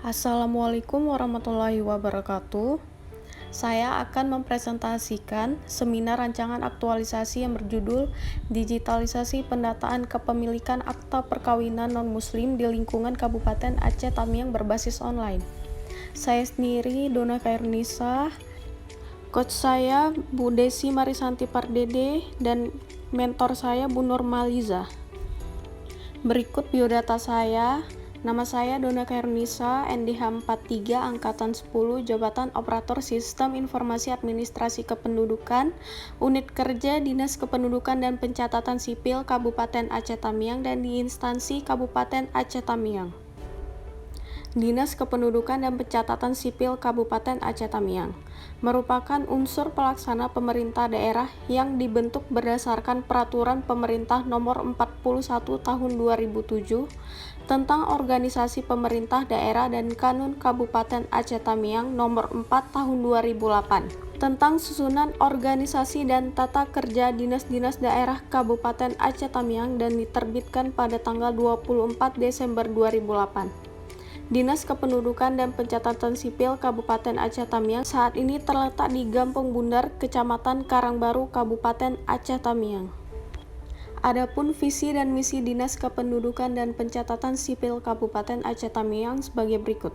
Assalamualaikum warahmatullahi wabarakatuh. Saya akan mempresentasikan seminar rancangan aktualisasi yang berjudul Digitalisasi Pendataan Kepemilikan Akta Perkawinan Non-Muslim di Lingkungan Kabupaten Aceh Tamiang berbasis online. Saya sendiri Dona Khairunisa, coach saya Bu Desi Marisanti Pardede, dan mentor saya Bu Nurmaliza. Berikut biodata saya. Nama saya Dona Khairunisa, NDH 43, Angkatan 10, Jabatan Operator Sistem Informasi Administrasi Kependudukan, Unit Kerja Dinas Kependudukan dan Pencatatan Sipil Kabupaten Aceh Tamiang dan di instansi Kabupaten Aceh Tamiang. Dinas Kependudukan dan Pencatatan Sipil Kabupaten Aceh Tamiang merupakan unsur pelaksana pemerintah daerah yang dibentuk berdasarkan Peraturan Pemerintah Nomor 41 Tahun 2007 tentang Organisasi Pemerintah Daerah dan Kanun Kabupaten Aceh Tamiang Nomor 4 Tahun 2008 tentang susunan organisasi dan tata kerja dinas-dinas daerah Kabupaten Aceh Tamiang dan diterbitkan pada tanggal 24 Desember 2008. Dinas Kependudukan dan Pencatatan Sipil Kabupaten Aceh Tamiang saat ini terletak di Gampong Bundar, Kecamatan Karangbaru, Kabupaten Aceh Tamiang. Adapun visi dan misi Dinas Kependudukan dan Pencatatan Sipil Kabupaten Aceh Tamiang sebagai berikut.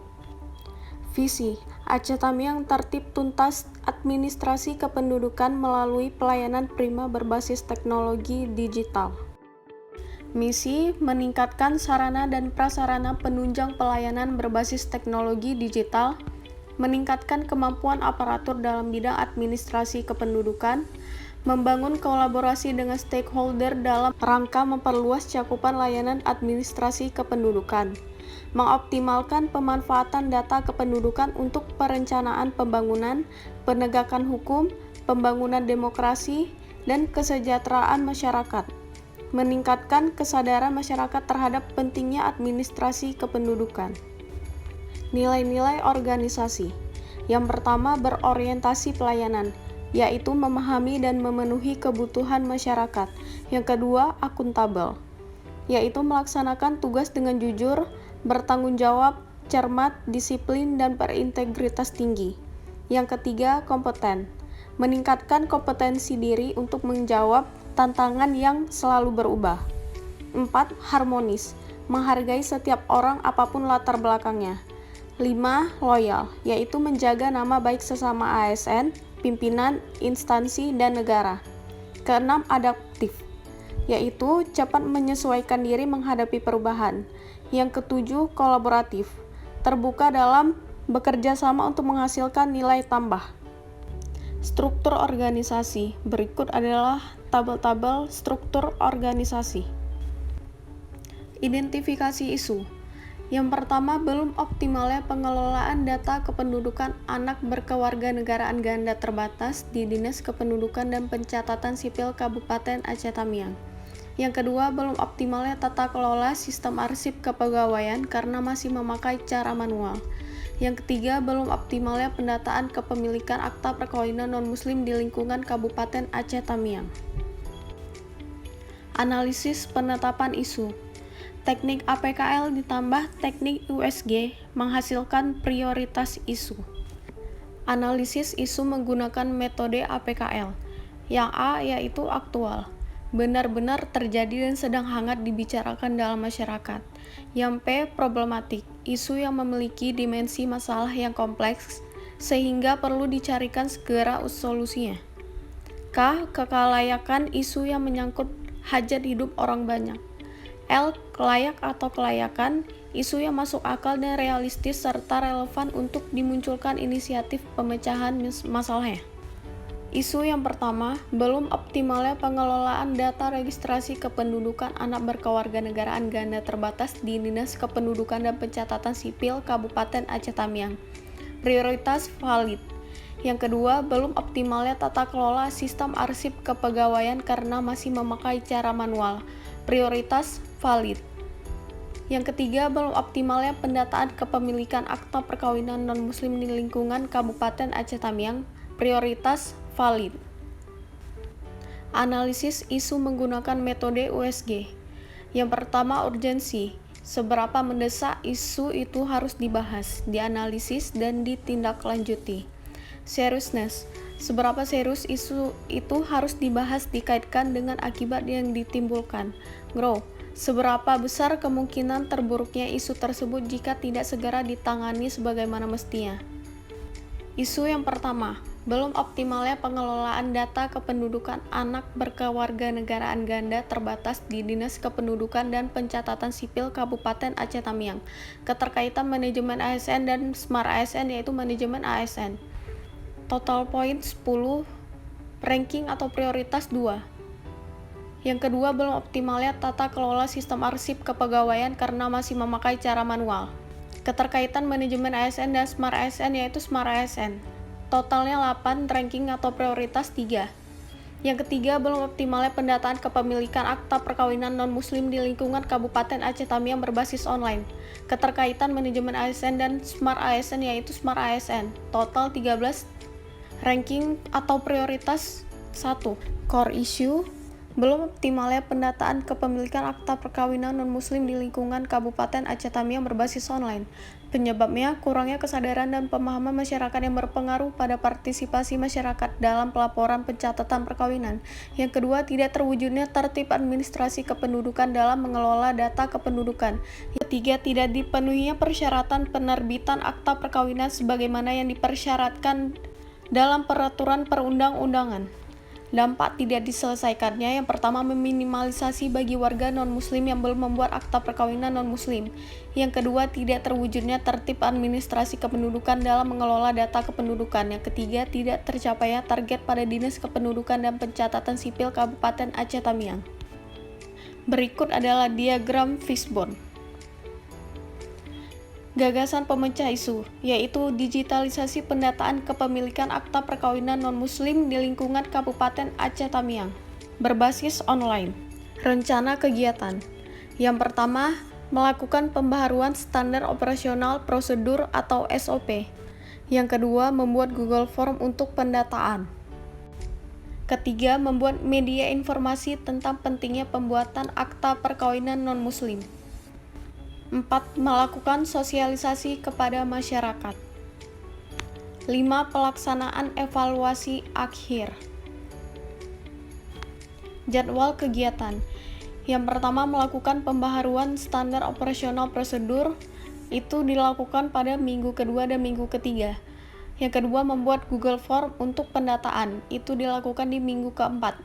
Visi: Aceh Tamiang tertib tuntas administrasi kependudukan melalui pelayanan prima berbasis teknologi digital. Misi: meningkatkan sarana dan prasarana penunjang pelayanan berbasis teknologi digital, meningkatkan kemampuan aparatur dalam bidang administrasi kependudukan, membangun kolaborasi dengan stakeholder dalam rangka memperluas cakupan layanan administrasi kependudukan, mengoptimalkan pemanfaatan data kependudukan untuk perencanaan pembangunan, penegakan hukum, pembangunan demokrasi, dan kesejahteraan masyarakat, meningkatkan kesadaran masyarakat terhadap pentingnya administrasi kependudukan. Nilai-nilai organisasi. Yang pertama, berorientasi pelayanan, yaitu memahami dan memenuhi kebutuhan masyarakat. Yang kedua, akuntabel, yaitu melaksanakan tugas dengan jujur, bertanggung jawab, cermat, disiplin, dan berintegritas tinggi. Yang ketiga, kompeten, meningkatkan kompetensi diri untuk menjawab tantangan yang selalu berubah. 4. Harmonis, menghargai setiap orang apapun latar belakangnya. 5. Loyal, yaitu menjaga nama baik sesama ASN, pimpinan, instansi, dan negara. 6. Adaptif, yaitu cepat menyesuaikan diri menghadapi perubahan. Yang ke-7, kolaboratif, terbuka dalam bekerja sama untuk menghasilkan nilai tambah. Struktur organisasi. Berikut adalah tabel-tabel struktur organisasi. Identifikasi isu. Yang pertama, belum optimalnya pengelolaan data kependudukan anak berkewarganegaraan ganda terbatas di Dinas Kependudukan dan Pencatatan Sipil Kabupaten Aceh Tamiang. Yang kedua, belum optimalnya tata kelola sistem arsip kepegawaian karena masih memakai cara manual. Yang ketiga, belum optimalnya pendataan kepemilikan akta perkawinan non-muslim di lingkungan Kabupaten Aceh Tamiang. Analisis penetapan isu. Teknik APKL ditambah teknik USG menghasilkan prioritas isu. Analisis isu menggunakan metode APKL. Yang A yaitu aktual, benar-benar terjadi dan sedang hangat dibicarakan dalam masyarakat. Yang P problematik, isu yang memiliki dimensi masalah yang kompleks sehingga perlu dicarikan segera solusinya. K kekalayakan, isu yang menyangkut hajat hidup orang banyak. L layak atau kelayakan, isu yang masuk akal dan realistis serta relevan untuk dimunculkan inisiatif pemecahan masalahnya. Isu yang pertama, belum optimalnya pengelolaan data registrasi kependudukan anak berkewarganegaraan ganda terbatas di Dinas Kependudukan dan Pencatatan Sipil Kabupaten Aceh Tamiang. Prioritas valid. Yang kedua, belum optimalnya tata kelola sistem arsip kepegawaian karena masih memakai cara manual. Prioritas valid. Yang ketiga, belum optimalnya pendataan kepemilikan akta perkawinan non-muslim di lingkungan Kabupaten Aceh Tamiang. Prioritas valid. Analisis isu menggunakan metode USG. Yang pertama, urgensi. Seberapa mendesak isu itu harus dibahas, dianalisis, dan ditindaklanjuti. Seriousness. Seberapa serius isu itu harus dibahas dikaitkan dengan akibat yang ditimbulkan. Growth. Seberapa besar kemungkinan terburuknya isu tersebut jika tidak segera ditangani sebagaimana mestinya. Isu yang pertama, belum optimalnya pengelolaan data kependudukan anak berkewarganegaraan ganda terbatas di Dinas Kependudukan dan Pencatatan Sipil Kabupaten Aceh Tamiang. Keterkaitan manajemen ASN dan Smart ASN yaitu manajemen ASN. Total point 10, ranking atau prioritas 2. Yang kedua, belum optimalnya tata kelola sistem arsip kepegawaian karena masih memakai cara manual. Keterkaitan manajemen ASN dan Smart ASN yaitu Smart ASN. Totalnya 8, ranking atau prioritas 3. Yang ketiga, belum optimalnya pendataan kepemilikan akta perkawinan non-muslim di lingkungan Kabupaten Aceh Tamiang berbasis online. Keterkaitan manajemen ASN dan Smart ASN yaitu Smart ASN. Total 13, ranking atau prioritas 1. Core issue, belum optimalnya pendataan kepemilikan akta perkawinan non-muslim di lingkungan Kabupaten Aceh Tamiang berbasis online. Penyebabnya, kurangnya kesadaran dan pemahaman masyarakat yang berpengaruh pada partisipasi masyarakat dalam pelaporan pencatatan perkawinan. Yang kedua, tidak terwujudnya tertib administrasi kependudukan dalam mengelola data kependudukan. Yang ketiga, tidak dipenuhinya persyaratan penerbitan akta perkawinan sebagaimana yang dipersyaratkan dalam peraturan perundang-undangan. Dampak tidak diselesaikannya, yang pertama meminimalisasi bagi warga non-muslim yang belum membuat akta perkawinan non-muslim. Yang kedua, tidak terwujudnya tertib administrasi kependudukan dalam mengelola data kependudukan. Yang ketiga, tidak tercapainya target pada Dinas Kependudukan dan Pencatatan Sipil Kabupaten Aceh Tamiang. Berikut adalah diagram fishbone. Gagasan pemecah isu, yaitu digitalisasi pendataan kepemilikan akta perkawinan non-muslim di lingkungan Kabupaten Aceh Tamiang, berbasis online. Rencana kegiatan. Yang pertama, melakukan pembaharuan standar operasional prosedur atau SOP. Yang kedua, membuat Google Form untuk pendataan. Ketiga, membuat media informasi tentang pentingnya pembuatan akta perkawinan non-muslim. 4. Melakukan sosialisasi kepada masyarakat. 5. Pelaksanaan evaluasi akhir. Jadwal kegiatan. Yang pertama, melakukan pembaharuan standar operasional prosedur, itu dilakukan pada minggu kedua dan minggu ketiga. Yang kedua, membuat Google Form untuk pendataan, itu dilakukan di minggu keempat.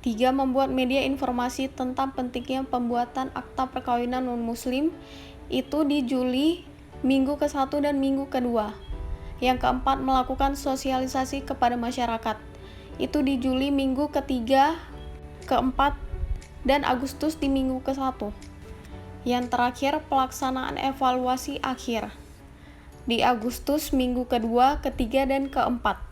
3. Membuat media informasi tentang pentingnya pembuatan akta perkawinan non-muslim, itu di Juli, minggu ke-1 dan minggu kedua. Yang keempat, melakukan sosialisasi kepada masyarakat, itu di Juli minggu ke-3, ke-4, dan Agustus di minggu ke-1. Yang terakhir, pelaksanaan evaluasi akhir, di Agustus minggu kedua, ketiga, dan keempat.